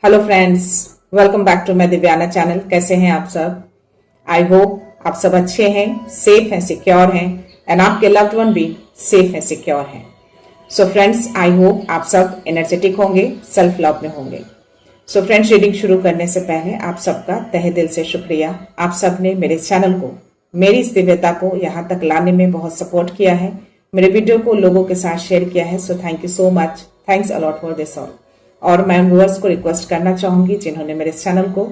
Hello friends, welcome back to my Divyana channel. कैसे हैं आप सब? आई होप आप सब अच्छे हैं, सेफ हैं, सिक्योर हैं एंड आपके लव्ड वन भी सेफ हैं, सिक्योर हैं। सो फ्रेंड्स, आई होप आप सब एनर्जेटिक होंगे, सेल्फ लव में होंगे। सो फ्रेंड्स, रीडिंग शुरू करने से पहले आप सबका तहे दिल से शुक्रिया। आप सब ने मेरे चैनल को, मेरी इस दिव्यता को यहाँ तक लाने में बहुत सपोर्ट किया है, मेरे वीडियो को लोगों के साथ शेयर किया है। So thank you so much, thanks a lot for this all. और मैं व्यूअर्स को रिक्वेस्ट करना चाहूंगी जिन्होंने मेरे चैनल को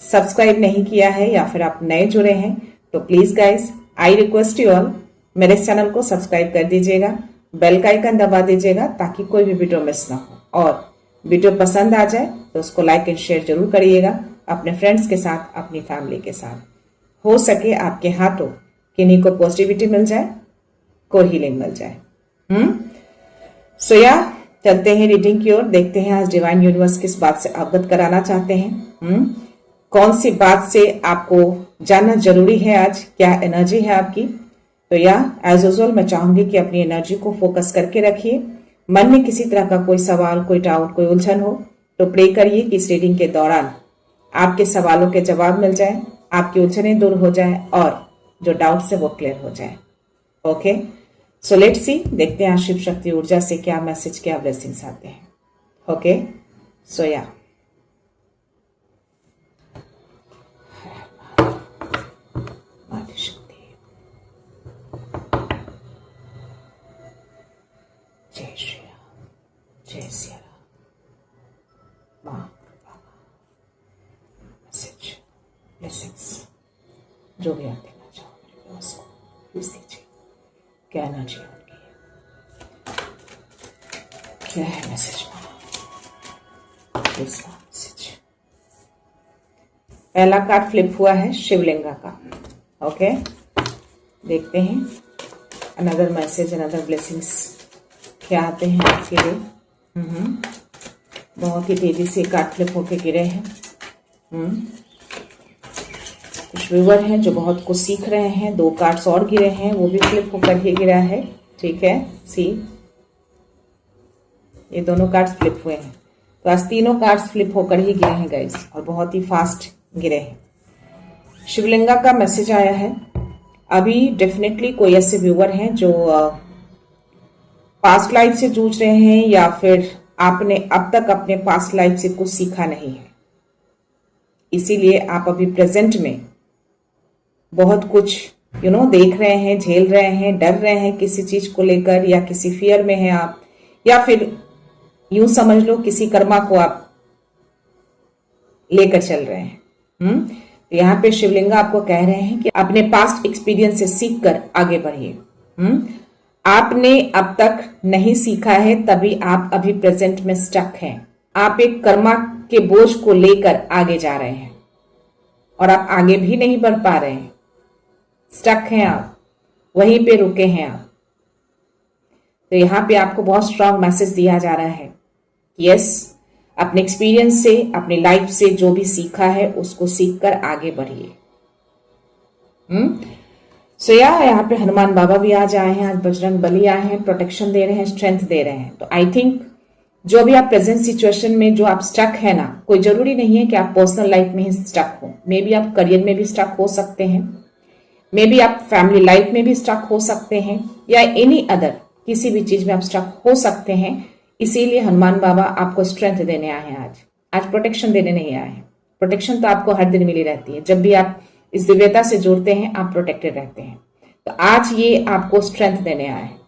सब्सक्राइब नहीं किया है या फिर आप नए जुड़े हैं, तो please guys, I request you all, मेरे चैनल को सब्सक्राइब कर दीजिएगा, बेल का आइकन दबा दीजिएगा ताकि कोई भी वीडियो मिस ना हो। और वीडियो पसंद आ जाए तो उसको लाइक एंड शेयर जरूर करिएगा अपने फ्रेंड्स के साथ, अपनी फैमिली के साथ। हो सके आपके हाथों किन्हीं को पॉजिटिविटी मिल जाए, को हीलिंग मिल जाए। सो या चलते हैं रीडिंग की ओर। देखते हैं आज डिवाइन यूनिवर्स किस बात से अवगत कराना चाहते हैं। कौन सी बात से आपको जानना जरूरी है आज, क्या एनर्जी है आपकी। तो या एज यूजुअल मैं चाहूंगी कि अपनी एनर्जी को फोकस करके रखिए। मन में किसी तरह का कोई सवाल, कोई डाउट, कोई उलझन हो तो प्रे करिए कि इस रीडिंग के दौरान आपके सवालों के जवाब मिल जाए, आपकी उलझनें दूर हो जाए और जो डाउट्स है वो क्लियर हो जाए। ओके, सो लेट्स सी, देखते हैं आज शिव शक्ति ऊर्जा से क्या मैसेज, क्या ब्लेसिंग्स आते हैं। ओके, सो या जय श्री राम, जय सिया राम। मैसेज, ब्लेसिंग्स जो भी आप देना चाहो उसको प्लीज दीजिए। क्या एनर्जी होगी, क्या है मैसेज? मैसेज पहला कार्ड फ्लिप हुआ है शिवलिंगा का। ओके, देखते हैं अनदर मैसेज, अनदर ब्लेसिंग्स क्या आते हैं आपके लिए। बहुत ही तेजी से कार्ड फ्लिप होके गिरे हैं। कुछ व्यूअर हैं जो बहुत कुछ सीख रहे हैं। 2 कार्ड्स और गिरे हैं, वो भी फ्लिप होकर ही गिरा है। ठीक है, सी, ये दोनों कार्ड्स फ्लिप हुए हैं। तो आज तीनों कार्ड्स फ्लिप होकर ही गिरे हैं गाइस, और बहुत ही फास्ट गिरे हैं। शिवलिंगा का मैसेज आया है। अभी डेफिनेटली कोई ऐसे व्यूअर हैं जो पास्ट लाइफ से जूझ रहे हैं या फिर आपने अब तक अपने पास्ट लाइफ से कुछ सीखा नहीं है, इसीलिए आप अभी प्रेजेंट में बहुत कुछ देख रहे हैं, झेल रहे हैं, डर रहे हैं किसी चीज को लेकर, या किसी फियर में हैं आप, या फिर यूं समझ लो किसी कर्मा को आप लेकर चल रहे हैं। तो यहाँ पे शिवलिंगा आपको कह रहे हैं कि अपने पास्ट एक्सपीरियंस से सीख कर आगे बढ़िए। आपने अब तक नहीं सीखा है, तभी आप अभी प्रेजेंट में स्टक हैं। आप एक कर्मा के बोझ को लेकर आगे जा रहे हैं और आप आगे भी नहीं बढ़ पा रहे हैं, स्टक हैं आप, वहीं पे रुके हैं आप। तो यहाँ पे आपको बहुत स्ट्रांग मैसेज दिया जा रहा है, यस, अपने एक्सपीरियंस से, अपनी लाइफ से जो भी सीखा है उसको सीखकर आगे बढ़िए। सो यहाँ पे हनुमान बाबा भी आज आए हैं, आज बजरंग बली आए हैं, प्रोटेक्शन दे रहे हैं, स्ट्रेंथ दे रहे हैं। तो आई थिंक जो भी आप प्रेजेंट सिचुएशन में जो आप स्टक है ना, कोई जरूरी नहीं है कि आप पर्सनल लाइफ में ही स्टक हो, मे बी आप करियर में भी स्टक हो सकते हैं, मे बी आप फैमिली लाइफ में भी स्टक हो सकते हैं, या एनी अदर किसी भी चीज में आप स्टक हो सकते हैं। इसीलिए हनुमान बाबा आपको स्ट्रेंथ देने आए हैं आज प्रोटेक्शन देने नहीं आए हैं। प्रोटेक्शन तो आपको हर दिन मिली रहती है, जब भी आप इस दिव्यता से जुड़ते हैं आप प्रोटेक्टेड रहते हैं। तो आज ये आपको स्ट्रेंथ देने आए हैं।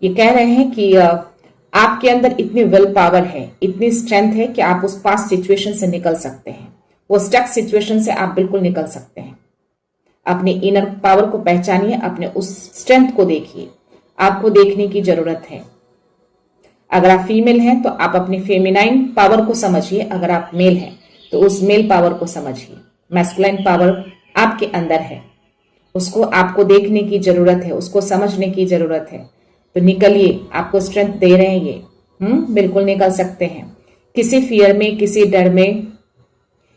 ये कह रहे हैं कि आपके अंदर इतनी विल पावर है, इतनी स्ट्रेंथ है कि आप उस पास्ट सिचुएशन से निकल सकते हैं, वो स्टक सिचुएशन से आप बिल्कुल निकल सकते हैं। अपनी इनर पावर को पहचानिए, अपने उस स्ट्रेंथ को देखिए, आपको देखने की जरूरत है। अगर आप फीमेल हैं तो आप अपनी फेमिनाइन पावर को समझिए, अगर आप मेल हैं तो उस मेल पावर को समझिए। मैस्कुलाइन पावर आपके अंदर है, उसको आपको देखने की जरूरत है, उसको समझने की जरूरत है। तो निकलिए, आपको स्ट्रेंथ दे रहे हैं ये। बिल्कुल निकल सकते हैं। किसी फियर में, किसी डर में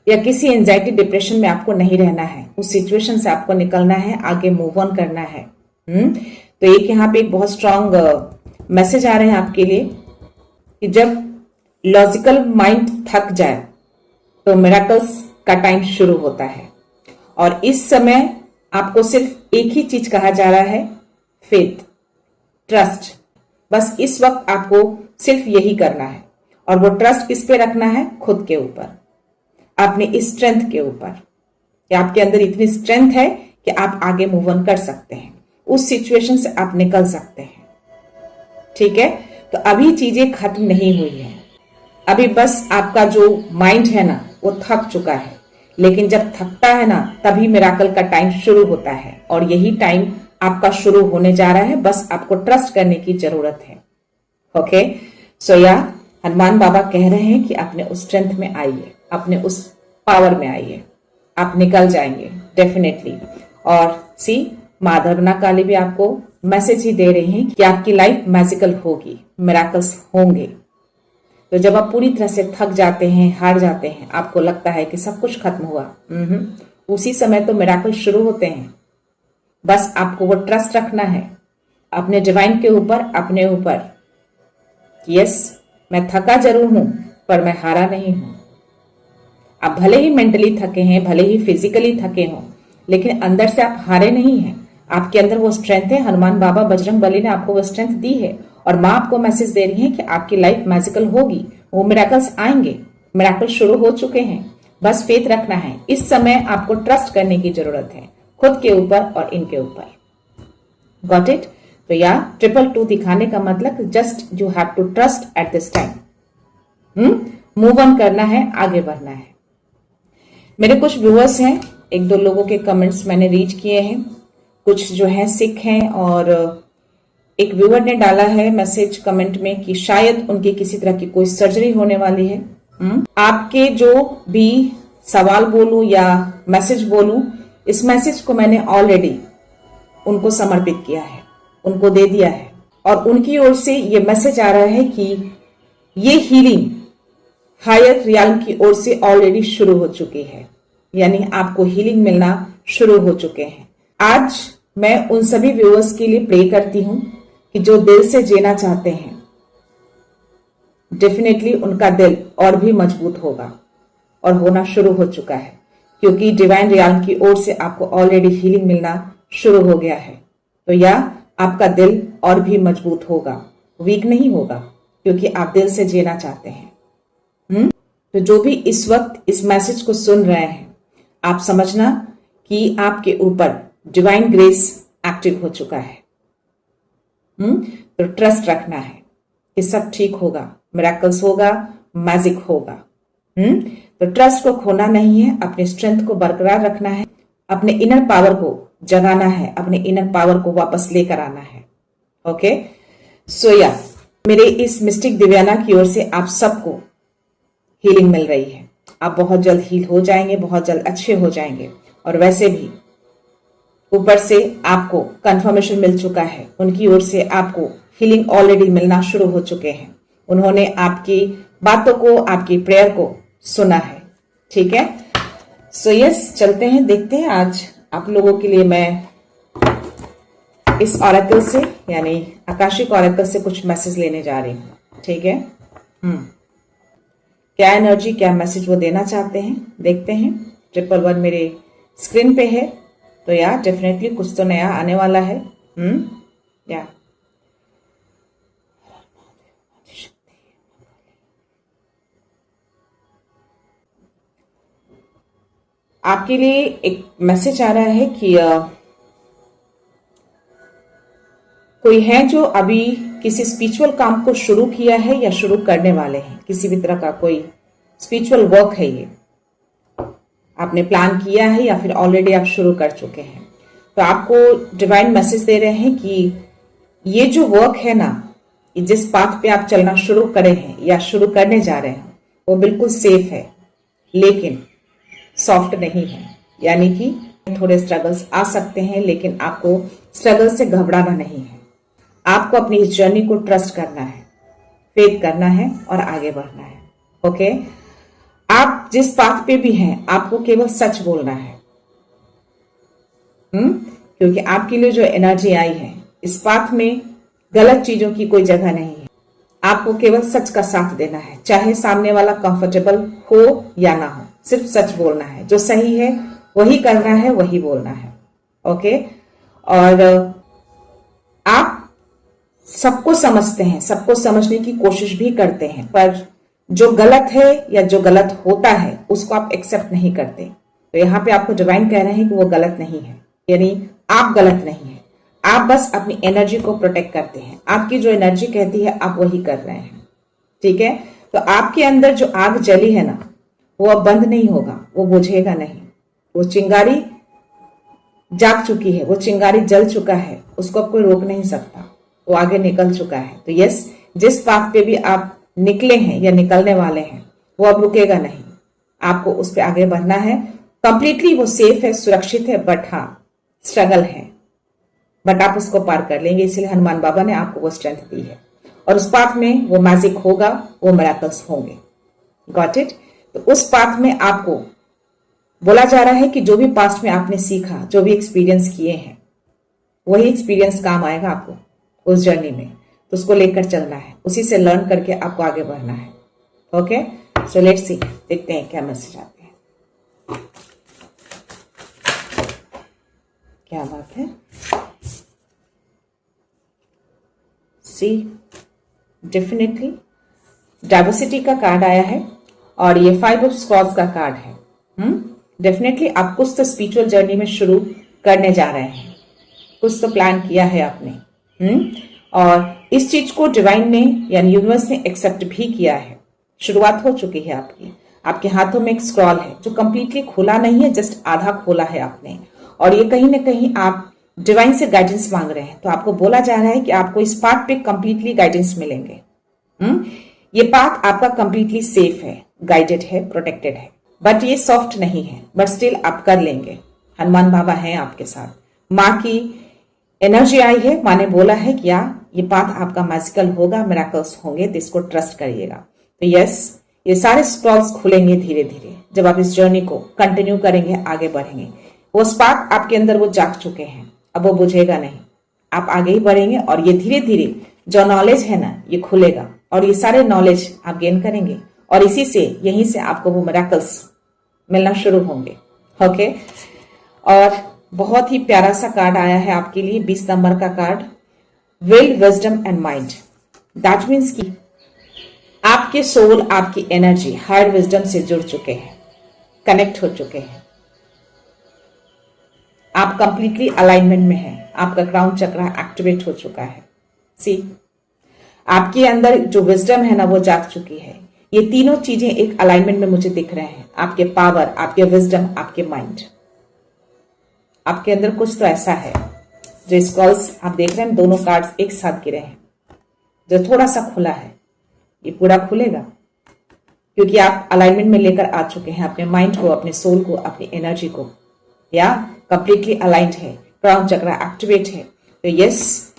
या किसी एंजाइटी डिप्रेशन में आपको नहीं रहना है, उस सिचुएशन से आपको निकलना है, आगे मूव ऑन करना है। तो एक यहाँ पे एक बहुत स्ट्रांग मैसेज आ रहे हैं आपके लिए कि जब लॉजिकल माइंड थक जाए तो मिराकल्स का टाइम शुरू होता है। और इस समय आपको सिर्फ एक ही चीज कहा जा रहा है, फेथ, ट्रस्ट। बस इस वक्त आपको सिर्फ यही करना है। और वो ट्रस्ट किस पे रखना है? खुद के ऊपर, अपनी स्ट्रेंथ के ऊपर, कि आपके अंदर इतनी स्ट्रेंथ है कि आप आगे मूव ऑन कर सकते हैं, उस सिचुएशन से आप निकल सकते हैं। ठीक है, तो अभी चीजें खत्म नहीं हुई है। अभी बस आपका जो माइंड है ना वो थक चुका है, लेकिन जब थकता है ना तभी मिराकल का टाइम शुरू होता है। और यही टाइम आपका शुरू होने जा रहा है, बस आपको ट्रस्ट करने की जरूरत है। ओके, सो या हनुमान बाबा कह रहे हैं कि अपने उस स्ट्रेंथ में आइए, अपने उस पावर में आइए, आप निकल जाएंगे डेफिनेटली। और सी माधवना काली भी आपको मैसेज ही दे रही हैं कि आपकी लाइफ मैजिकल होगी, मिराकल्स होंगे। तो जब आप पूरी तरह से थक जाते हैं, हार जाते हैं, आपको लगता है कि सब कुछ खत्म हुआ, उसी समय तो मिराकल शुरू होते हैं। बस आपको वो ट्रस्ट रखना है अपने डिवाइन के ऊपर, अपने ऊपर। यस, मैं थका जरूर हूं पर मैं हारा नहीं हूं। आप भले ही मेंटली थके हैं, भले ही फिजिकली थके हों, लेकिन अंदर से आप हारे नहीं हैं। आपके अंदर वो स्ट्रेंथ है, हनुमान बाबा बजरंग बली ने आपको वो स्ट्रेंथ दी है। और माँ आपको मैसेज दे रही है कि आपकी लाइफ मैजिकल होगी, वो मिराकल्स आएंगे, मिराकल शुरू हो चुके हैं। बस फेथ रखना है। इस समय आपको ट्रस्ट करने की जरूरत है, खुद के ऊपर और इनके ऊपर। Got it? तो या 222 दिखाने का मतलब just you have to trust at this time. Move on करना है, आगे बढ़ना है। मेरे कुछ व्यूअर्स हैं, एक दो लोगों के कमेंट्स मैंने रीच किए हैं, कुछ जो है सिख हैं। और एक व्यूअर ने डाला है मैसेज कमेंट में कि शायद उनकी किसी तरह की कोई सर्जरी होने वाली है। आपके जो भी सवाल बोलूं या मैसेज बोलूं, इस मैसेज को मैंने ऑलरेडी उनको समर्पित किया है, उनको दे दिया है। और उनकी ओर से ये मैसेज आ रहा है कि ये हीलिंग हायर रियल्म की ओर से ऑलरेडी शुरू हो चुकी है, यानी आपको हीलिंग मिलना शुरू हो चुके हैं। आज मैं उन सभी व्यूअर्स के लिए प्रे करती हूं कि जो दिल से जीना चाहते हैं, डेफिनेटली उनका दिल और भी मजबूत होगा और होना शुरू हो चुका है, क्योंकि डिवाइन रियल्म की ओर से आपको ऑलरेडी हीलिंग मिलना शुरू हो गया है। तो या आपका दिल और भी मजबूत होगा, वीक नहीं होगा, क्योंकि आप दिल से जीना चाहते हैं। तो जो भी इस वक्त इस मैसेज को सुन रहे हैं, आप समझना कि आपके ऊपर डिवाइन ग्रेस एक्टिव हो चुका है। तो ट्रस्ट रखना है कि सब ठीक होगा, मिराकल्स होगा, मैजिक होगा। तो ट्रस्ट को खोना नहीं है, अपनी स्ट्रेंथ को बरकरार रखना है, अपने इनर पावर को जगाना है, अपने इनर पावर को वापस लेकर आना है। ओके, सो या मेरे इस मिस्टिक दिव्याना की ओर से आप सबको हीलिंग मिल रही है। आप बहुत जल्द हील हो जाएंगे, बहुत जल्द अच्छे हो जाएंगे। और वैसे भी ऊपर से आपको कंफर्मेशन मिल चुका है, उनकी ओर से आपको हीलिंग ऑलरेडी मिलना शुरू हो चुके हैं। उन्होंने आपकी बातों को, आपकी प्रेयर को सुना है। ठीक है, सो यस, चलते हैं, देखते हैं। आज आप लोगों के लिए मैं इस ऑरेकल से, यानी आकाशिक ऑरेकल से कुछ मैसेज लेने जा रही हूं। ठीक है, क्या एनर्जी, क्या मैसेज वो देना चाहते हैं, देखते हैं। 111 मेरे स्क्रीन पे है, तो यार डेफिनेटली कुछ तो नया आने वाला है। या आपके लिए एक मैसेज आ रहा है कि कोई है जो अभी किसी स्पिरिचुअल काम को शुरू किया है या शुरू करने वाले हैं। किसी भी तरह का कोई स्पिरिचुअल वर्क है, ये आपने प्लान किया है या फिर ऑलरेडी आप शुरू कर चुके हैं। तो आपको डिवाइन मैसेज दे रहे हैं कि ये जो वर्क है ना, जिस पाथ पे आप चलना शुरू करे हैं या शुरू करने जा रहे हैं, वो बिल्कुल सेफ है, लेकिन सॉफ्ट नहीं है। यानी कि थोड़े स्ट्रगल्स आ सकते हैं, लेकिन आपको स्ट्रगल से घबराना नहीं है। आपको अपनी इस जर्नी को ट्रस्ट करना है, फेथ करना है और आगे बढ़ना है। ओके, आप जिस पाथ पे भी हैं, आपको केवल सच बोलना है। क्योंकि आपके लिए जो एनर्जी आई है, इस पाथ में गलत चीजों की कोई जगह नहीं है। आपको केवल सच का साथ देना है, चाहे सामने वाला कंफर्टेबल हो या ना हो, सिर्फ सच बोलना है। जो सही है वही करना है, वही बोलना है। ओके। और आप सबको समझते हैं, सबको समझने की कोशिश भी करते हैं, पर जो गलत है या जो गलत होता है उसको आप एक्सेप्ट नहीं करते। तो यहाँ पे आपको डिवाइन कह रहे हैं कि वो गलत नहीं है, यानी आप गलत नहीं है, आप बस अपनी एनर्जी को प्रोटेक्ट करते हैं। आपकी जो एनर्जी कहती है आप वही कर रहे हैं। ठीक है। तो आपके अंदर जो आग जली है ना, वो अब बंद नहीं होगा, वो बुझेगा नहीं। वो चिंगारी जाग चुकी है, वो चिंगारी जल चुका है, उसको अब कोई रोक नहीं सकता, वो आगे निकल चुका है। तो यस, जिस पाथ पे भी आप निकले हैं या निकलने वाले हैं वो अब रुकेगा नहीं, आपको उस पर आगे बढ़ना है। कंप्लीटली वो सेफ है, सुरक्षित है, बट हाँ स्ट्रगल है, बट आप उसको पार कर लेंगे। इसलिए हनुमान बाबा ने आपको वो स्ट्रेंथ दी है, और उस पाथ में वो मैजिक होगा, वो मिरेकल्स होंगे। Got it. तो उस पाथ में आपको बोला जा रहा है कि जो भी पास्ट में आपने सीखा, जो भी एक्सपीरियंस किए हैं, वही एक्सपीरियंस काम आएगा आपको उस जर्नी में। तो उसको लेकर चलना है, उसी से लर्न करके आपको आगे बढ़ना है। ओके, सो लेट्स सी, देखते हैं क्या मैसेज आते हैं। क्या बात है। सी, डेफिनेटली डाइवर्सिटी का कार्ड आया है, और ये 5 ऑफ स्वर्ड्स का कार्ड है। डेफिनेटली आप कुछ तो स्पिरिचुअल जर्नी में शुरू करने जा रहे हैं, कुछ तो प्लान किया है आपने। और इस चीज को डिवाइन ने यानी यूनिवर्स ने एक्सेप्ट भी किया है। शुरुआत हो चुकी है आपकी। आपके हाथों में एक स्क्रॉल है जो कंप्लीटली खुला नहीं है, जस्ट आधा खोला है आपने, और ये कहीं ना कहीं आप डिवाइन से गाइडेंस मांग रहे हैं। तो आपको बोला जा रहा है कि आपको इस पाथ पे कंप्लीटली गाइडेंस मिलेंगे। ये पाथ आपका कंप्लीटली सेफ है, गाइडेड है, प्रोटेक्टेड है, बट ये सॉफ्ट नहीं है, बट स्टिल आप कर लेंगे। हनुमान बाबा हैं आपके साथ, माँ की एनर्जी आई है, माँ ने बोला है कि ये पाथ आपका मैजिकल होगा, मिरेकल्स होंगे, तो इसको ट्रस्ट करिएगा। तो यस, ये सारे स्क्रॉल्स खुलेंगे धीरे धीरे जब आप इस जर्नी को कंटिन्यू करेंगे, आगे बढ़ेंगे। वो स्पार्क आपके अंदर वो जाग चुके हैं, अब वो बुझेगा नहीं, आप आगे ही बढ़ेंगे, और ये धीरे धीरे जो नॉलेज है ना, ये खुलेगा, और ये सारे नॉलेज आप गेन करेंगे, और इसी से, यहीं से आपको वो मिरेकल्स मिलना शुरू होंगे। ओके। और बहुत ही प्यारा सा कार्ड आया है आपके लिए, 20 नंबर का card, will, wisdom and mind. That means कि आपके सोल, आपकी एनर्जी हायर विजडम से जुड़ चुके हैं, कनेक्ट हो चुके हैं, आप कंप्लीटली अलाइनमेंट में हैं, आपका क्राउन चक्र एक्टिवेट हो चुका है। सी, आपके अंदर जो विजडम है ना, वो जाग चुकी है। ये तीनों चीजें एक अलाइनमेंट में मुझे दिख रहे हैं, आपके पावर, आपके विजडम, आपके माइंड। आपके अंदर कुछ तो ऐसा है, जो स्क्रॉल्स आप देख रहे हैं, दोनों कार्ड्स एक साथ गिरे हैं, जो थोड़ा सा खुला है, ये पूरा खुलेगा, क्योंकि आप अलाइनमेंट में लेकर आ चुके हैं अपने माइंड को, अपने सोल को, अपनी एनर्जी को, या कंप्लीटली अलाइंड है, क्राउन चक्र एक्टिवेट है। तो यस,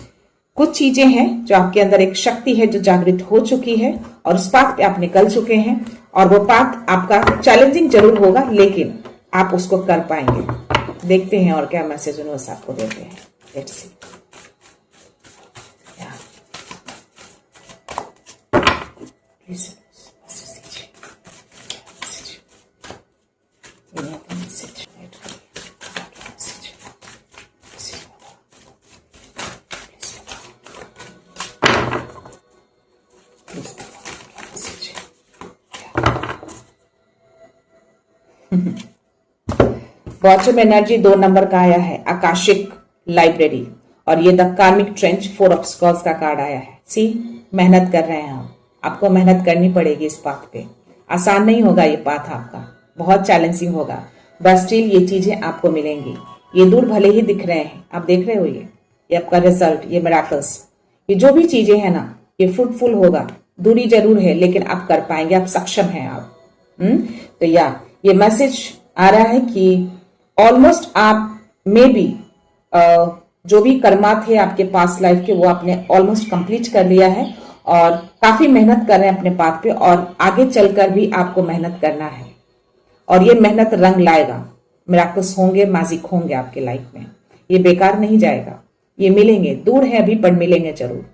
कुछ चीजें हैं जो आपके अंदर, एक शक्ति है जो जागृत हो चुकी है, और उस पाथ पे आप निकल चुके हैं, और वो पाथ आपका चैलेंजिंग जरूर होगा, लेकिन आप उसको कर पाएंगे। देखते हैं और क्या मैसेज यूनिवर्स आपको देते हैं। Let's see. Bottom energy 2 number का आया है, आकाशिक लाइब्रेरी, और ये the karmic trench 4 of swords का कार्ड आया है। सी, मेहनत कर रहे हैं हम, आपको मेहनत करनी पड़ेगी इस पाथ पे। आसान नहीं होगा ये पाथ आपका, बहुत चैलेंजिंग होगा, बट स्टिल ये चीजें आपको मिलेंगी। ये दूर भले ही दिख रहे हैं, आप देख रहे हो, ये आपका रिजल्ट, ये मिरेकल्स, ये जो भी चीजें हैं ना, ये फ्रूटफुल होगा। दूरी जरूर है, लेकिन आप कर पाएंगे, आप सक्षम हैं आप। तो ये मैसेज आ रहा है कि ऑलमोस्ट आप में भी जो भी कर्मा थे आपके पास लाइफ के, वो आपने ऑलमोस्ट कंप्लीट कर लिया है, और काफी मेहनत कर रहे हैं अपने पाथ पे, और आगे चलकर भी आपको मेहनत करना है, और ये मेहनत रंग लाएगा। मिरेकल्स होंगे, मैजिक होंगे आपके लाइफ में, ये बेकार नहीं जाएगा, ये मिलेंगे, दूर है अभी पर मिलेंगे जरूर।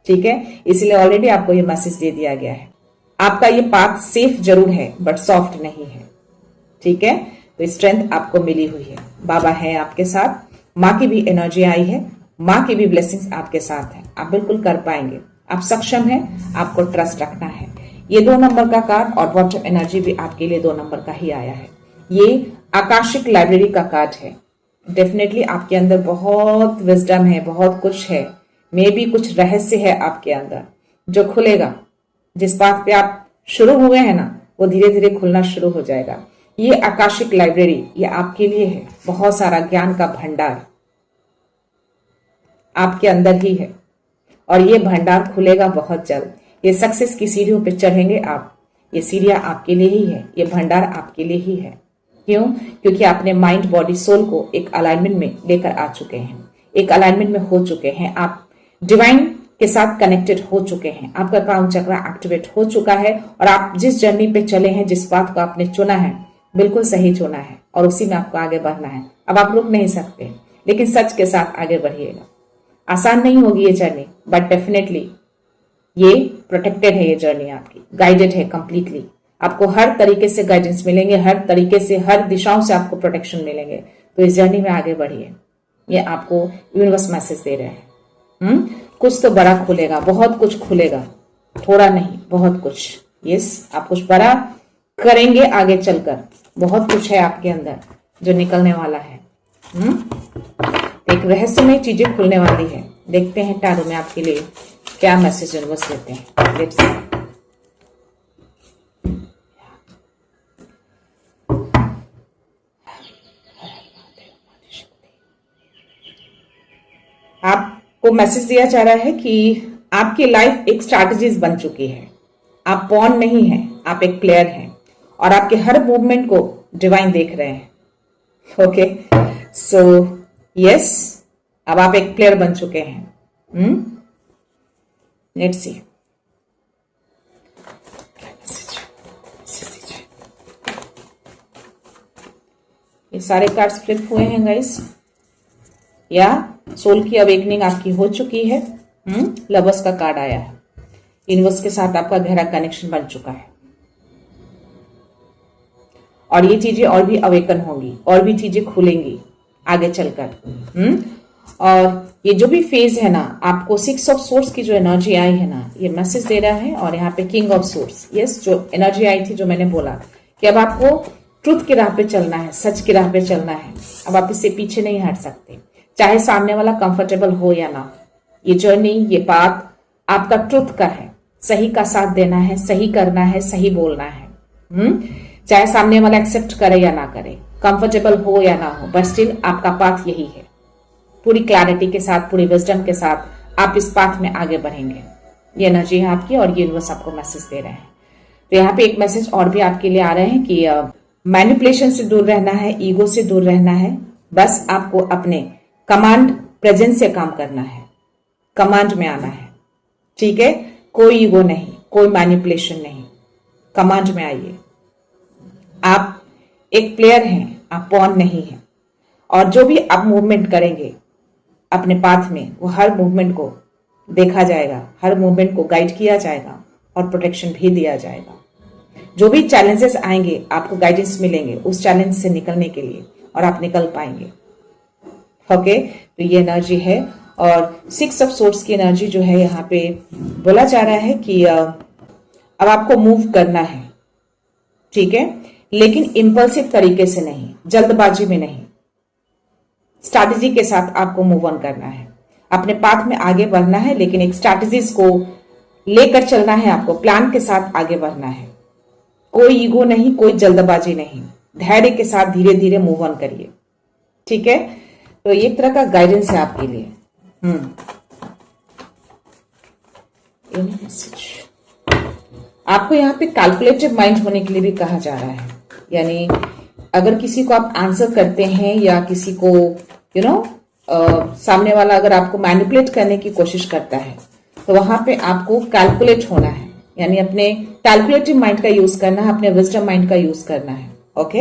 ठीक है, इसलिए ऑलरेडी आपको ये मैसेज दे दिया गया है। आपका ये पाथ सेफ जरूर है बट सॉफ्ट नहीं है, ठीक है। तो स्ट्रेंथ आपको मिली हुई है, बाबा है आपके साथ, माँ की भी एनर्जी आई है, माँ की भी ब्लेसिंग्स आपके साथ है। आप बिल्कुल कर पाएंगे, आप सक्षम हैं, आपको ट्रस्ट रखना है। ये 2 नंबर का कार्ड और बॉटम एनर्जी भी आपके लिए 2 नंबर का ही आया है। ये आकाशिक लाइब्रेरी का कार्ड है। डेफिनेटली आपके अंदर बहुत विजडम है, बहुत कुछ है, मे भी कुछ रहस्य है आपके अंदर जो खुलेगा। जिस बात पे आप शुरू हुए हैं ना, वो धीरे धीरे खुलना शुरू हो जाएगा। ये आकाशिक लाइब्रेरी ये आपके लिए है, बहुत सारा ज्ञान का भंडार आपके अंदर ही है और ये भंडार खुलेगा बहुत जल्द। ये सक्सेस की सीढ़ियों पे चढ़ेंगे आप, ये सीढ़ियां आपके लिए ही है, ये भंडार आपके लिए ही है। क्यों? क्योंकि आपने माइंड बॉडी सोल को एक अलाइनमेंट में लेकर आ चुके हैं, एक अलाइनमेंट में हो चुके हैं, आप डिवाइन के साथ कनेक्टेड हो चुके हैं, आपका क्राउन चक्र एक्टिवेट हो चुका है और आप जिस जर्नी पे चले हैं, जिस बात को आपने चुना है, बिल्कुल सही चुना है और उसी में आपको आगे बढ़ना है। अब आप रुक नहीं सकते, लेकिन सच के साथ आगे बढ़िएगा। आसान नहीं होगी ये जर्नी, बट डेफिनेटली ये प्रोटेक्टेड है, ये जर्नी आपकी गाइडेड है कंप्लीटली। आपको हर तरीके से गाइडेंस मिलेंगे, हर तरीके से, हर दिशाओं से आपको प्रोटेक्शन मिलेंगे। तो इस जर्नी में आगे बढ़िए, ये आपको यूनिवर्स मैसेज दे रहे हैं। कुछ तो बड़ा खुलेगा, बहुत कुछ खुलेगा, थोड़ा नहीं, बहुत कुछ। यस, आप कुछ बड़ा करेंगे आगे चलकर, बहुत कुछ है आपके अंदर जो निकलने वाला है। एक रहस्यमय चीजें खुलने वाली है। देखते हैं टैरो में आपके लिए क्या मैसेज यूनिवर्स देते हैं। लेट्स सी। आपको मैसेज दिया जा रहा है कि आपकी लाइफ एक स्ट्रैटेजीज बन चुकी है। आप पॉन नहीं हैं, आप एक प्लेयर हैं और आपके हर मूवमेंट को डिवाइन देख रहे हैं। ओके, सो यस, अब आप एक प्लेयर बन चुके हैं। लेट्स सी। ये सारे कार्ड्स फ्लिप हुए हैं गाइस, या सोल की अवेकनिंग आपकी हो चुकी है। लवर्स का कार्ड आया है, यूनिवर्स के साथ आपका गहरा कनेक्शन बन चुका है और ये चीजें और भी अवेकन होंगी, और भी चीजें खुलेंगी आगे चलकर। और ये जो भी फेज है ना, आपको 6 ऑफ सोर्स की जो एनर्जी आई है ना, ये मैसेज दे रहा है। और यहाँ पे किंग ऑफ सोर्स, यस, जो एनर्जी आई थी, जो मैंने बोला कि अब आपको ट्रुथ की राह पे चलना है, सच की राह पे चलना है। अब आप इससे पीछे नहीं हट सकते, चाहे सामने वाला कंफर्टेबल हो या ना। ये जर्नी, ये बात आपका ट्रुथ का है, सही का साथ देना है, सही करना है, सही बोलना है। चाहे सामने वाला एक्सेप्ट करे या ना करे, कंफर्टेबल हो या ना हो, बट स्टिल आपका पाथ यही है। पूरी क्लैरिटी के साथ, पूरी विजडम के साथ आप इस पाथ में आगे बढ़ेंगे। ये एनर्जी है आपकी और ये यूनिवर्स आपको मैसेज दे रहे हैं। तो यहाँ पे एक मैसेज और भी आपके लिए आ रहे हैं कि मैनिपुलेशन से दूर रहना है, ईगो से दूर रहना है। बस आपको अपने कमांड प्रेजेंस से काम करना है, कमांड में आना है, ठीक है। कोई ईगो नहीं, कोई मैनिपुलेशन नहीं, कमांड में आइए। आप एक प्लेयर हैं, आप पॉन नहीं हैं। और जो भी आप मूवमेंट करेंगे अपने पाथ में, वो हर मूवमेंट को देखा जाएगा, हर मूवमेंट को गाइड किया जाएगा और प्रोटेक्शन भी दिया जाएगा। जो भी चैलेंजेस आएंगे, आपको गाइडेंस मिलेंगे उस चैलेंज से निकलने के लिए और आप निकल पाएंगे। ओके, तो ये एनर्जी है। और 6 ऑफ सोर्ड्स की एनर्जी जो है, यहाँ पे बोला जा रहा है कि अब आपको मूव करना है, ठीक है, लेकिन इम्पल्सिव तरीके से नहीं, जल्दबाजी में नहीं, स्ट्रैटेजी के साथ आपको मूव ऑन करना है। अपने पाथ में आगे बढ़ना है, लेकिन एक स्ट्रैटेजीज को लेकर चलना है, आपको प्लान के साथ आगे बढ़ना है। कोई ईगो नहीं, कोई जल्दबाजी नहीं, धैर्य के साथ धीरे धीरे मूव ऑन करिए, ठीक है। तो एक तरह का गाइडेंस है आपके लिए। आपको यहाँ पे कैलकुलेटिव माइंड होने के लिए भी कहा जा रहा है। यानी अगर किसी को आप आंसर करते हैं या किसी को सामने वाला अगर आपको मैनिपुलेट करने की कोशिश करता है, तो वहां पे आपको कैलकुलेट होना है, यानी अपने कैलकुलेटिव माइंड का यूज करना है, अपने विजडम माइंड का यूज करना है। ओके,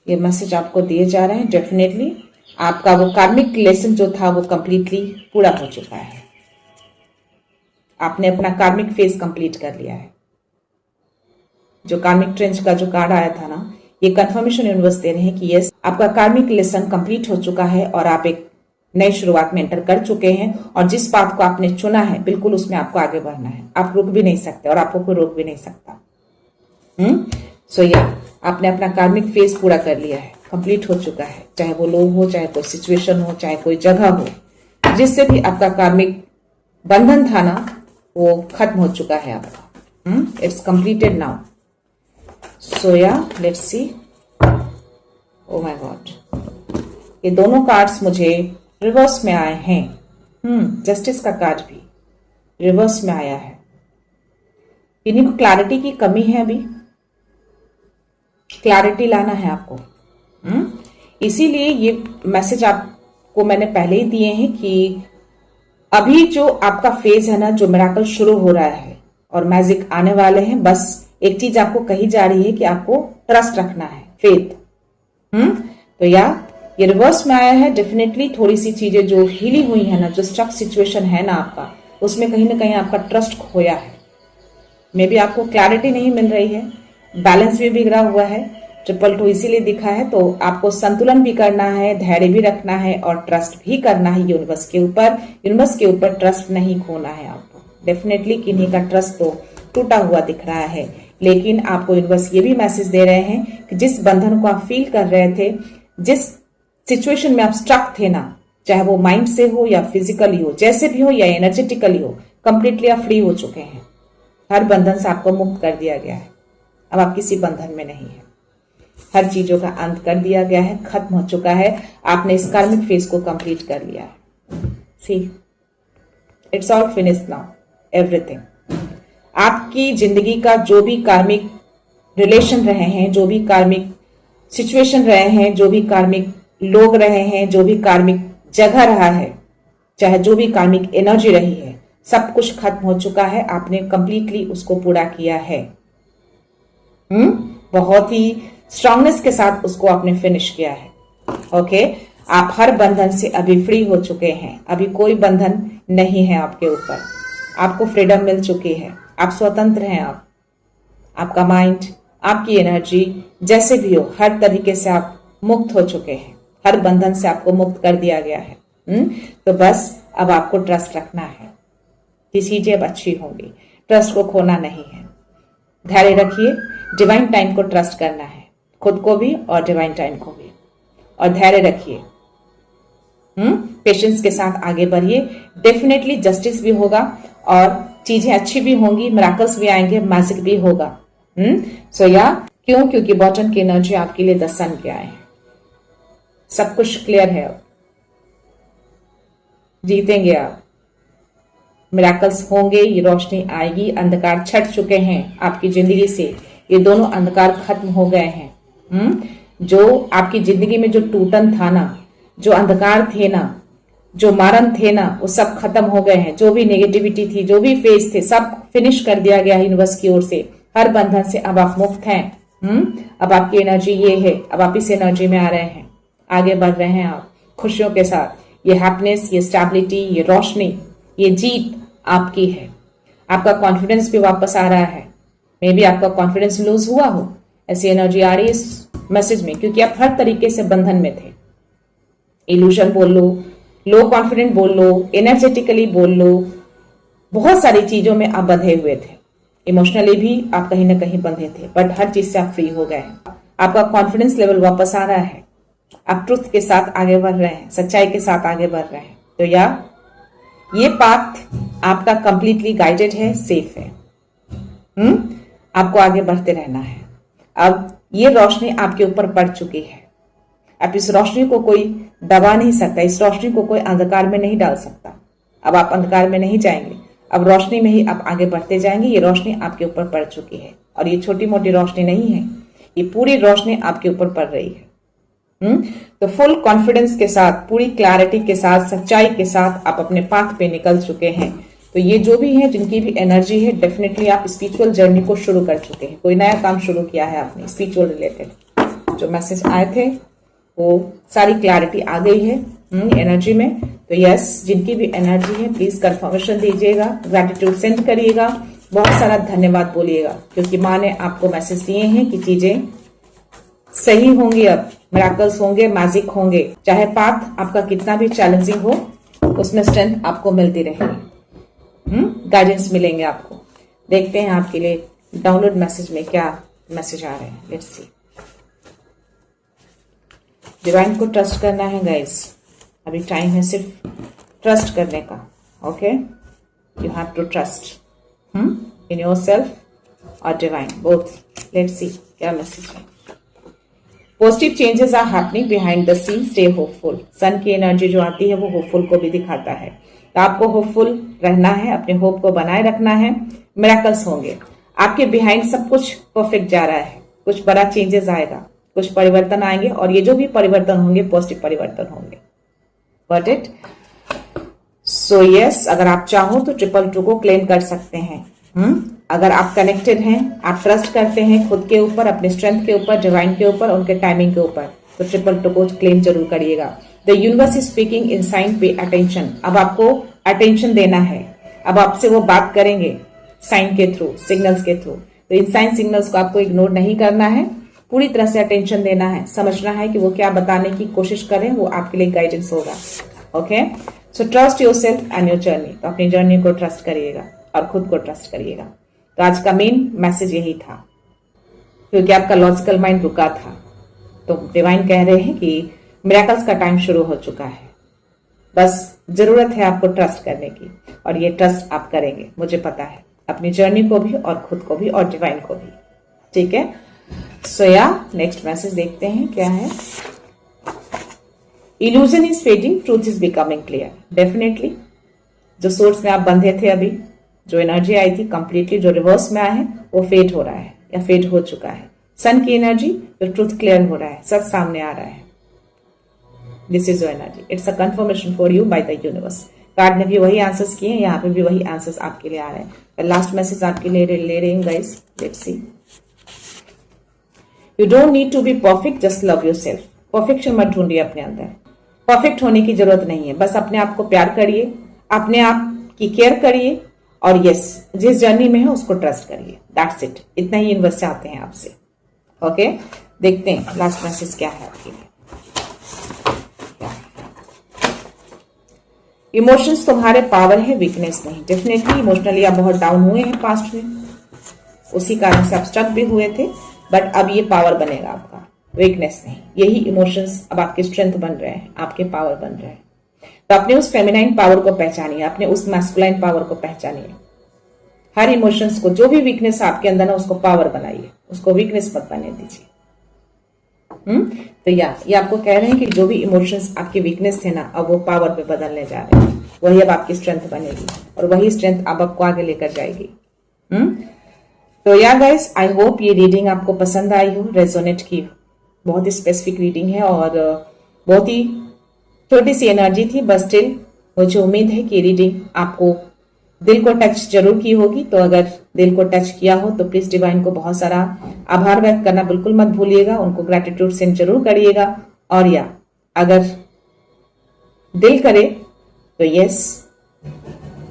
ये मैसेज आपको दिए जा रहे हैं। डेफिनेटली आपका वो कार्मिक लेसन जो था वो कंप्लीटली पूरा हो चुका है। आपने अपना कार्मिक फेज कंप्लीट कर लिया है। जो कार्मिक ट्रेंच का जो कार्ड आया था ना, ये कंफर्मेशन यूनिवर्स दे रहे हैं कि यस, आपका कार्मिक लेसन कंप्लीट हो चुका है और आप एक नई शुरुआत में एंटर कर चुके हैं और जिस पाथ को आपने चुना है बिल्कुल उसमें आपको आगे बढ़ना है। आप रुक भी नहीं सकते और आपको कोई रोक भी नहीं सकता। सो या आपने अपना कार्मिक फेज पूरा कर लिया है, कंप्लीट हो चुका है। चाहे वो लोग हो, चाहे कोई सिचुएशन हो, चाहे कोई जगह हो, जिससे भी आपका कार्मिक बंधन था ना, वो खत्म हो चुका है आपका। It's completed now. सो या let's see. Oh my god, ये दोनों कार्ड्स मुझे रिवर्स में आए हैं। जस्टिस का कार्ड भी रिवर्स में आया है। इन्हीं को क्लैरिटी की कमी है, अभी क्लैरिटी लाना है आपको। इसीलिए ये मैसेज आपको मैंने पहले ही दिए हैं कि अभी जो आपका फेज है ना, जो मिरेकल शुरू हो रहा है और मैजिक आने वाले हैं, बस एक चीज आपको कही जा रही है कि आपको ट्रस्ट रखना है, फेथ। तो या ये रिवर्स में आया है। डेफिनेटली थोड़ी सी चीजें जो हीली हुई है ना, जो स्ट्रक सिचुएशन है ना आपका, उसमें कहीं ना कहीं आपका ट्रस्ट खोया है। मे बी आपको क्लैरिटी नहीं मिल रही है, बैलेंस भी बिगड़ा हुआ है। 222 इसीलिए दिखा है। तो आपको संतुलन भी करना है, धैर्य भी रखना है और ट्रस्ट भी करना है यूनिवर्स के ऊपर। यूनिवर्स के ऊपर ट्रस्ट नहीं खोना है आपको। डेफिनेटली किन्हीं का ट्रस्ट तो टूटा हुआ दिख रहा है, लेकिन आपको यूनिवर्स ये भी मैसेज दे रहे हैं कि जिस बंधन को आप फील कर रहे थे, जिस सिचुएशन में आप स्ट्रक थे ना, चाहे वो माइंड से हो या फिजिकली हो, जैसे भी हो या एनर्जेटिकली हो, कंप्लीटली आप फ्री हो चुके हैं। हर बंधन से आपको मुक्त कर दिया गया है। अब आप किसी बंधन में नहीं है। हर चीजों का अंत कर दिया गया है, खत्म हो चुका है। आपने इस कार्मिक फेज को कंप्लीट कर लिया है। See, it's all finished now, everything. आपकी जिंदगी का जो भी कार्मिक रिलेशन रहे हैं, जो भी कार्मिक सिचुएशन रहे हैं, जो भी कार्मिक लोग रहे हैं, जो भी कार्मिक जगह रहा है, चाहे जो भी कार्मिक एनर्जी रही है, सब कुछ खत्म हो चुका है। आपने कंप्लीटली उसको पूरा किया है। बहुत ही स्ट्रांगनेस के साथ उसको आपने फिनिश किया है। ओके, आप हर बंधन से अभी फ्री हो चुके हैं। अभी कोई बंधन नहीं है आपके ऊपर। आपको फ्रीडम मिल चुकी है। आप स्वतंत्र हैं। आपका माइंड, आपकी एनर्जी, जैसे भी हो, हर तरीके से आप मुक्त हो चुके हैं। हर बंधन से आपको मुक्त कर दिया गया है। तो बस अब आपको ट्रस्ट रखना है कि चीजें अब अच्छी होंगी। ट्रस्ट को खोना नहीं है। धैर्य रखिए। डिवाइन टाइम को ट्रस्ट करना है, खुद को भी और डिवाइन टाइम को भी। और धैर्य रखिए। पेशेंस के साथ आगे बढ़िए। डेफिनेटली जस्टिस भी होगा और चीजें अच्छी भी होंगी, मिरेकल्स भी आएंगे, मैजिक भी होगा। सो या क्यों? क्योंकि बॉटम की एनर्जी आपके लिए 10 सन के आए हैं। सब कुछ क्लियर है। अब जीतेंगे आप। मिरेकल्स होंगे, ये रोशनी आएगी। अंधकार छट चुके हैं आपकी जिंदगी से। ये दोनों अंधकार खत्म हो गए हैं। जो आपकी जिंदगी में जो टूटन था ना, जो अंधकार थे ना, जो मारन थे ना, वो सब खत्म हो गए हैं। जो भी नेगेटिविटी थी, जो भी फेज थे, सब फिनिश कर दिया गया है यूनिवर्स की ओर से। हर बंधन से अब आप मुक्त हैं। अब आपकी एनर्जी ये है। अब आप इस एनर्जी में आ रहे हैं, आगे बढ़ रहे हैं आप खुशियों के साथ। ये हैप्पीनेस, ये स्टेबिलिटी, ये रोशनी, ये जीत आपकी है। आपका कॉन्फिडेंस भी वापस आ रहा है। मे बी आपका कॉन्फिडेंस लूज हुआ हो, ऐसी एनर्जी आ रही है इस मैसेज में, क्योंकि आप हर तरीके से बंधन में थे। इल्यूशन बोल लो, लो कॉन्फिडेंट बोल लो, एनर्जेटिकली बोल लो, बहुत सारी चीजों में आप बंधे हुए थे। इमोशनली भी आप कहीं ना कहीं बंधे थे, बट हर चीज से आप फ्री हो गए। आपका कॉन्फिडेंस लेवल वापस आ रहा है। आप ट्रुथ के साथ आगे बढ़ रहे हैं, सच्चाई के साथ आगे बढ़ रहे हैं। तो या ये पाथ आपका कंप्लीटली गाइडेड है, सेफ है। आपको आगे बढ़ते रहना है। अब ये रोशनी आपके ऊपर पड़ चुकी है। अब इस रोशनी को कोई दबा नहीं सकता, इस रोशनी को कोई अंधकार में नहीं डाल सकता। अब आप अंधकार में नहीं जाएंगे, अब रोशनी में ही आप आगे बढ़ते जाएंगे। ये रोशनी आपके ऊपर पड़ चुकी है और ये छोटी मोटी रोशनी नहीं है, ये पूरी रोशनी आपके ऊपर पड़ रही है। तो फुल कॉन्फिडेंस के साथ, पूरी क्लैरिटी के साथ, सच्चाई के साथ आप अपने पाथ पे निकल चुके हैं। तो ये जो भी है, जिनकी भी एनर्जी है, डेफिनेटली आप स्पिरिचुअल जर्नी को शुरू कर चुके हैं। कोई नया काम शुरू किया है आपने स्पिरिचुअल रिलेटेड। जो मैसेज आए थे वो सारी क्लैरिटी आ गई है एनर्जी में। तो यस, जिनकी भी एनर्जी है प्लीज कंफर्मेशन दीजिएगा, ग्रैटिट्यूड सेंड करिएगा, बहुत सारा धन्यवाद बोलिएगा, क्योंकि माँ ने आपको मैसेज दिए हैं कि चीजें सही होंगी, अब मिराकल्स होंगे, मैजिक होंगे। चाहे पाथ आपका कितना भी चैलेंजिंग हो, उसमें स्ट्रेंथ आपको मिलती रहेगी, गाइडेंस मिलेंगे आपको। देखते हैं आपके लिए डाउनलोड मैसेज में क्या मैसेज आ रहे हैं। Let's C. डिवाइन को ट्रस्ट करना है गाइस, अभी टाइम है सिर्फ ट्रस्ट करने का। Okay, you have to trust in yourself और डिवाइन बोथ। लेट्स सी क्या मैसेज है। Positive changes are happening behind the scene, stay hopeful. Sun की एनर्जी जो आती है वो होपफुल को भी दिखाता है, तो आपको होपफुल रहना है, अपने होप को बनाए रखना है। मिरेकल्स होंगे आपके बिहाइंड, सब कुछ परफेक्ट जा रहा है, कुछ बड़ा चेंजेस आएगा, कुछ परिवर्तन आएंगे, और ये जो भी परिवर्तन होंगे पॉजिटिव परिवर्तन होंगे। Got it? सो यस, अगर आप चाहो तो 222 को क्लेम कर सकते हैं। अगर आप कनेक्टेड हैं, आप ट्रस्ट करते हैं खुद के ऊपर, अपने स्ट्रेंथ के ऊपर, डिवाइन के ऊपर, उनके टाइमिंग के ऊपर, तो 222 को क्लेम जरूर करिएगा। The universe is speaking in sign, pay attention. अब आपको अटेंशन देना है, अब आपसे वो बात करेंगे साइन के थ्रू, सिग्नल्स के थ्रू। तो इन साइन सिग्नल्स को आपको इग्नोर नहीं करना है, पूरी तरह से अटेंशन देना है, समझना है कि वो क्या बताने की कोशिश करें, वो आपके लिए गाइडेंस होगा। Okay, so trust yourself and your journey. तो अपनी जर्नी को ट्रस्ट करिएगा और खुद को ट्रस्ट करिएगा। तो आज का मेन मैसेज यही था, क्योंकि आपका लॉजिकल माइंड रुका था, तो डिवाइन कह रहे हैं कि मिरेकल्स का टाइम शुरू हो चुका है, बस जरूरत है आपको ट्रस्ट करने की, और ये ट्रस्ट आप करेंगे, मुझे पता है, अपनी जर्नी को भी और खुद को भी और डिवाइन को भी। ठीक है, सो या नेक्स्ट मैसेज देखते हैं क्या है। Illusion is fading, truth is becoming clear. Definitely जो सोर्स में आप बंधे थे, अभी जो एनर्जी आई थी कंप्लीटली जो रिवर्स में आया है, वो फेड हो रहा है या फेड हो चुका है। सन की एनर्जी, जो ट्रूथ क्लियर हो रहा है, सच सामने आ रहा है। This is your energy, it's a confirmation for you by the universe. Card ने भी वही आंसर्स किए हैं, यहाँ पे भी वही आंसर्स आपके लिए आ रहे हैं। लास्ट मैसेज आपके लिए ले रहे हैं guys, let's see. You don't need to be perfect, just love yourself. Perfection मत ढूंढिए अपने अंदर, परफेक्ट होने की जरूरत नहीं है, बस अपने आप को प्यार करिए, अपने आप की केयर करिए, और यस, जिस जर्नी में है उसको ट्रस्ट करिए। दैट्स इट, इतना ही यूनिवर्स चाहते हैं आपसे। ओके, देखते हैं लास्ट मैसेज क्या है आपके लिए। इमोशंस तुम्हारे पावर है, वीकनेस नहीं। डेफिनेटली इमोशनली आप बहुत डाउन हुए हैं पास्ट में, उसी कारण से आप स्ट्रक भी हुए थे, बट अब ये पावर बनेगा आपका, वीकनेस नहीं। यही इमोशंस अब आपके स्ट्रेंथ बन रहे हैं, आपके पावर बन रहे हैं। तो अपने उस फेमिनाइन पावर को पहचानिए, अपने उस मैस्कुलाइन पावर को पहचानिए। हर इमोशंस को, जो भी वीकनेस आपके अंदर है, उसको पावर बनाइए, उसको वीकनेस मत बनने दीजिए। तो ये आपको कह रहे हैं कि जो भी इमोशंस आपकी वीकनेस थे ना, अब वो पावर पे बदलने जा रहे हैं, वही अब आपकी स्ट्रेंथ बनेगी, और वही स्ट्रेंथ अब आपको आगे लेकर जाएगी। तो या गाइस, आई होप ये रीडिंग आपको पसंद आई हो, रेजोनेट की हो। बहुत ही स्पेसिफिक रीडिंग है और बहुत ही छोटी सी एनर्जी थी, बस स्टिल मुझे उम्मीद है कि रीडिंग आपको दिल को टच जरूर की होगी। तो अगर दिल को टच किया हो तो प्लीज डिवाइन को बहुत सारा आभार व्यक्त करना बिल्कुल मत भूलिएगा, उनको ग्रेटिट्यूड सेंड जरूर करिएगा। और या अगर दिल करे तो यस,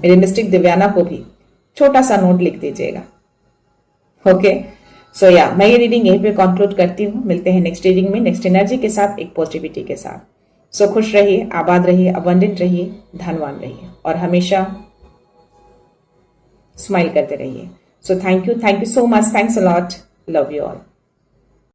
मेरे मिस्टिक दिव्याना को भी छोटा सा नोट लिख दीजिएगा। ओके, सो या मैं ये रीडिंग यहीं पे कंक्लूड करती हूँ। मिलते हैं नेक्स्ट रीडिंग में, नेक्स्ट एनर्जी के साथ, एक पॉजिटिविटी के साथ। सो खुश रहिए, आबाद रहिए, अबंडेंट रहिए, धनवान रहिए, और हमेशा स्माइल करते रहिए। So thank you so much, thanks a lot, love you all.